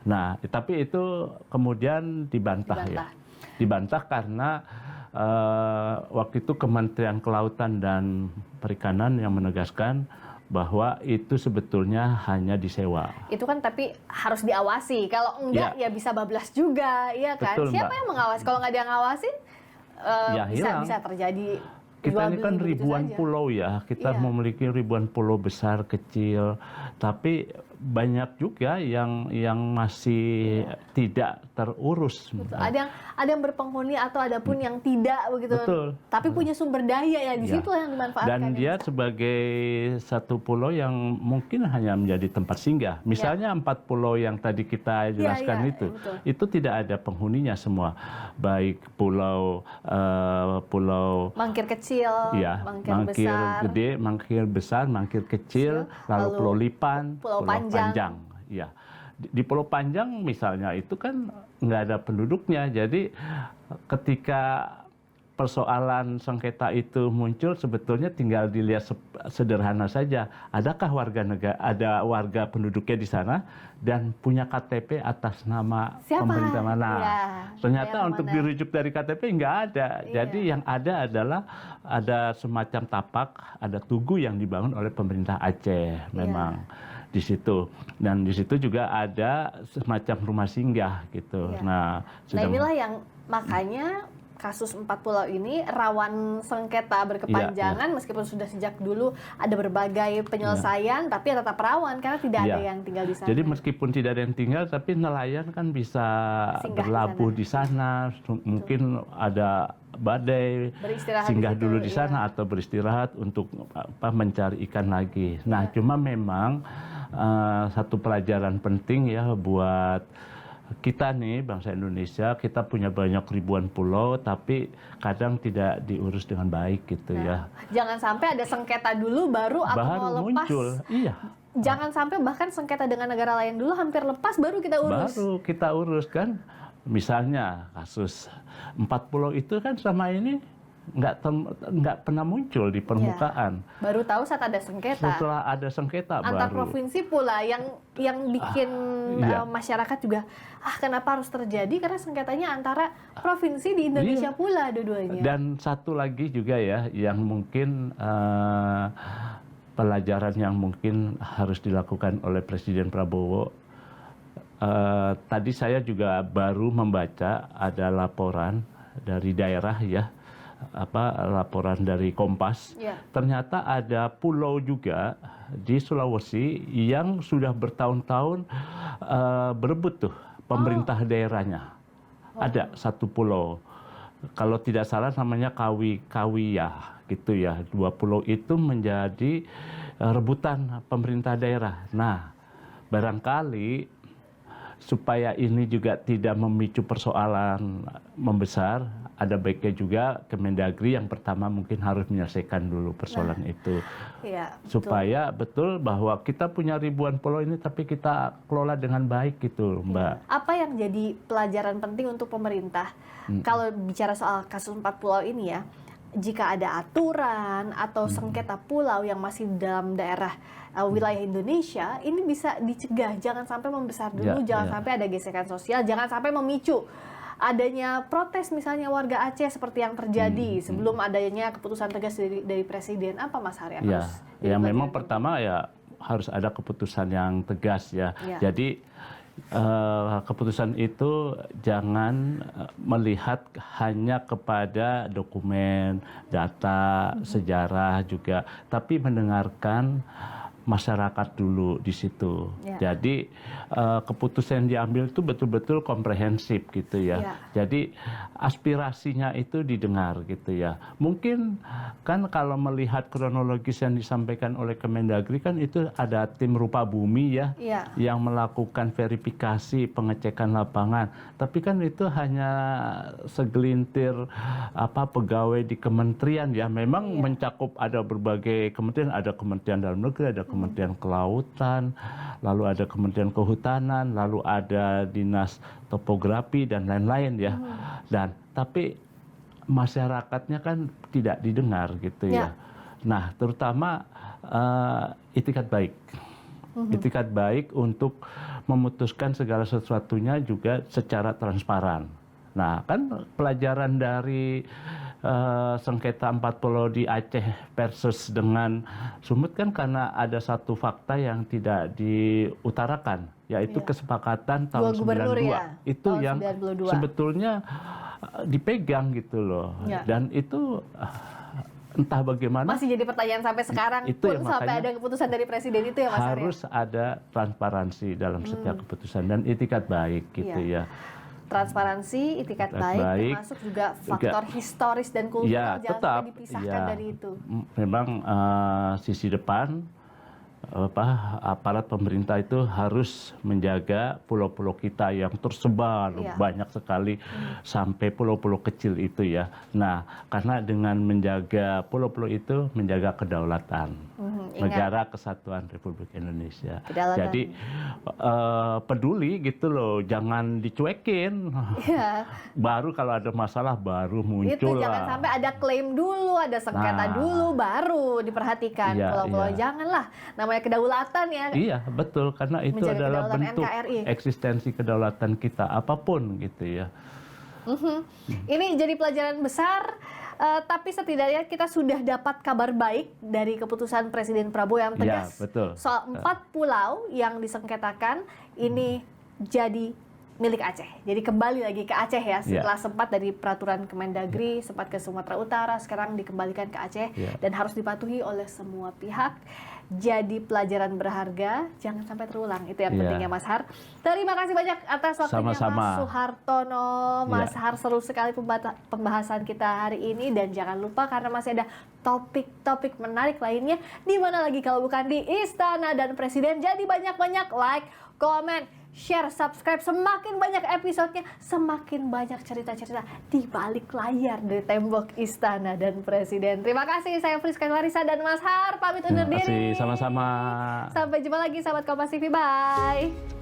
Nah, tapi itu kemudian dibantah ya. Dibantah karena waktu itu Kementerian Kelautan dan Perikanan yang menegaskan bahwa itu sebetulnya hanya disewa. Itu kan tapi harus diawasi. Kalau enggak ya bisa bablas juga, ya kan? Betul, Siapa Mbak. yang mengawasi? Kalau nggak ada yang ngawasin, bisa terjadi. Kita ini kan ribuan pulau ya, kita memiliki ribuan pulau besar, kecil, tapi banyak juga yang masih tidak terurus. Betul. Ada yang berpenghuni atau ada pun yang tidak begitu. Betul. Tapi punya sumber daya ya di situ yang dimanfaatkan. Dan dia sebagai satu pulau yang mungkin hanya menjadi tempat singgah. Misalnya 4 pulau yang tadi kita jelaskan itu tidak ada penghuninya semua, baik pulau Mangkir kecil, Mangkir besar, gede, Mangkir besar, Mangkir kecil, lalu Pulau Lipan, Pulau Panjang. Ya. Di Pulau Panjang misalnya itu kan nggak ada penduduknya, jadi ketika persoalan sengketa itu muncul sebetulnya tinggal dilihat sederhana saja, adakah ada warga penduduknya di sana dan punya KTP atas nama pemerintah mana? Ternyata untuk dirujuk dari KTP nggak ada. Jadi yang ada adalah ada semacam tapak, ada tugu yang dibangun oleh pemerintah Aceh memang. Di situ, dan di situ juga ada semacam rumah singgah gitu. Nah inilah yang makanya kasus 4 pulau ini rawan sengketa berkepanjangan, meskipun sudah sejak dulu ada berbagai penyelesaian, tapi tetap rawan karena tidak ada yang tinggal di sana. Jadi meskipun tidak ada yang tinggal, tapi nelayan kan bisa berlabuh di sana, mungkin ada badai, singgah dulu di sana atau beristirahat untuk mencari ikan lagi. Nah, cuma memang satu pelajaran penting ya buat kita nih, bangsa Indonesia, kita punya banyak ribuan pulau, tapi kadang tidak diurus dengan baik gitu ya. Jangan sampai ada sengketa dulu baru mau lepas. Muncul, Jangan sampai bahkan sengketa dengan negara lain dulu hampir lepas baru kita urus. Baru kita urus kan. Misalnya kasus 4 pulau itu kan selama ini nggak pernah muncul di permukaan. Baru tahu saat ada sengketa. Setelah ada sengketa antar provinsi pula yang bikin masyarakat juga kenapa harus terjadi, karena sengketanya antara provinsi di Indonesia pula dua-duanya. Dan satu lagi juga ya yang mungkin pelajaran yang mungkin harus dilakukan oleh Presiden Prabowo. Tadi saya juga baru membaca ada laporan dari daerah ya, laporan dari Kompas. Ternyata ada pulau juga di Sulawesi yang sudah bertahun-tahun berebut tuh pemerintah daerahnya. Ada satu pulau, kalau tidak salah namanya Kawiyah gitu ya. 2 pulau itu menjadi rebutan pemerintah daerah. Nah, barangkali supaya ini juga tidak memicu persoalan membesar, ada baiknya juga Kemendagri yang pertama mungkin harus menyelesaikan dulu persoalan itu. Supaya betul bahwa kita punya ribuan pulau ini tapi kita kelola dengan baik gitu, Mbak. Apa yang jadi pelajaran penting untuk pemerintah kalau bicara soal kasus 4 pulau ini ya? Jika ada aturan atau sengketa pulau yang masih dalam daerah wilayah Indonesia, ini bisa dicegah, jangan sampai membesar dulu, jangan sampai ada gesekan sosial, jangan sampai memicu adanya protes misalnya warga Aceh seperti yang terjadi sebelum adanya keputusan tegas dari Presiden. Apa Mas Hari? Ya memang pertama ya harus ada keputusan yang tegas ya. Jadi keputusan itu jangan melihat hanya kepada dokumen, data, sejarah juga, tapi mendengarkan masyarakat dulu di situ. Jadi keputusan yang diambil itu betul-betul komprehensif gitu ya. Jadi aspirasinya itu didengar gitu ya. Mungkin kan kalau melihat kronologis yang disampaikan oleh Kemendagri kan itu ada tim rupa bumi ya, yang melakukan verifikasi pengecekan lapangan. Tapi kan itu hanya segelintir pegawai di kementerian ya. Memang mencakup ada berbagai kementerian, ada Kementerian Dalam Negeri, ada Kementerian Kelautan, lalu ada Kementerian Kehutanan, lalu ada Dinas Topografi dan lain-lain ya. Dan tapi masyarakatnya kan tidak didengar gitu ya. Nah, terutama itikat baik. Itikat baik untuk memutuskan segala sesuatunya juga secara transparan. Nah, kan pelajaran dari sengketa 4 pulau di Aceh versus dengan Sumut kan karena ada satu fakta yang tidak diutarakan, yaitu kesepakatan tahun 92. Ya? Itu tahun yang 92. sebetulnya dipegang gitu loh. Dan itu entah bagaimana masih jadi pertanyaan sampai sekarang itu pun ya, sampai ada keputusan dari presiden itu ya Mas Arya. harus ada transparansi dalam setiap keputusan dan itikat baik gitu ya. Transparansi, itikat baik, termasuk juga faktor historis dan kultural, jangan tetap, sampai dipisahkan dari itu. Memang sisi depan aparat pemerintah itu harus menjaga pulau-pulau kita yang tersebar banyak sekali sampai pulau-pulau kecil itu ya. Nah, karena dengan menjaga pulau-pulau itu menjaga kedaulatan negara kesatuan Republik Indonesia. Jadi peduli gitu loh, jangan dicuekin. Baru kalau ada masalah baru muncul itu jangan sampai ada klaim dulu, ada sengketa dulu baru diperhatikan pulau-pulau. Janganlah, namanya kedaulatan ya. Iya, betul, karena itu adalah bentuk NKRI. eksistensi kedaulatan kita apapun gitu ya. Ini jadi pelajaran besar, tapi setidaknya kita sudah dapat kabar baik dari keputusan Presiden Prabowo yang tegas soal 4 pulau yang disengketakan ini jadi milik Aceh. Jadi kembali lagi ke Aceh ya, setelah sempat dari peraturan Kemendagri, sempat ke Sumatera Utara, sekarang dikembalikan ke Aceh dan harus dipatuhi oleh semua pihak. Jadi pelajaran berharga, jangan sampai terulang. Itu yang pentingnya Mas Har. Terima kasih banyak atas waktunya Mas Suhartono. Mas Har, seru sekali pembahasan kita hari ini, dan jangan lupa karena masih ada topik-topik menarik lainnya di mana lagi kalau bukan di Istana dan Presiden. Jadi banyak-banyak like, komen, share, subscribe. Semakin banyak episodenya, semakin banyak cerita-cerita di balik layar dari tembok Istana dan Presiden. Terima kasih, saya Friska Clarissa dan Mas Har pamit undur diri. Sama-sama. Sampai jumpa lagi sahabat Kompas TV. Bye.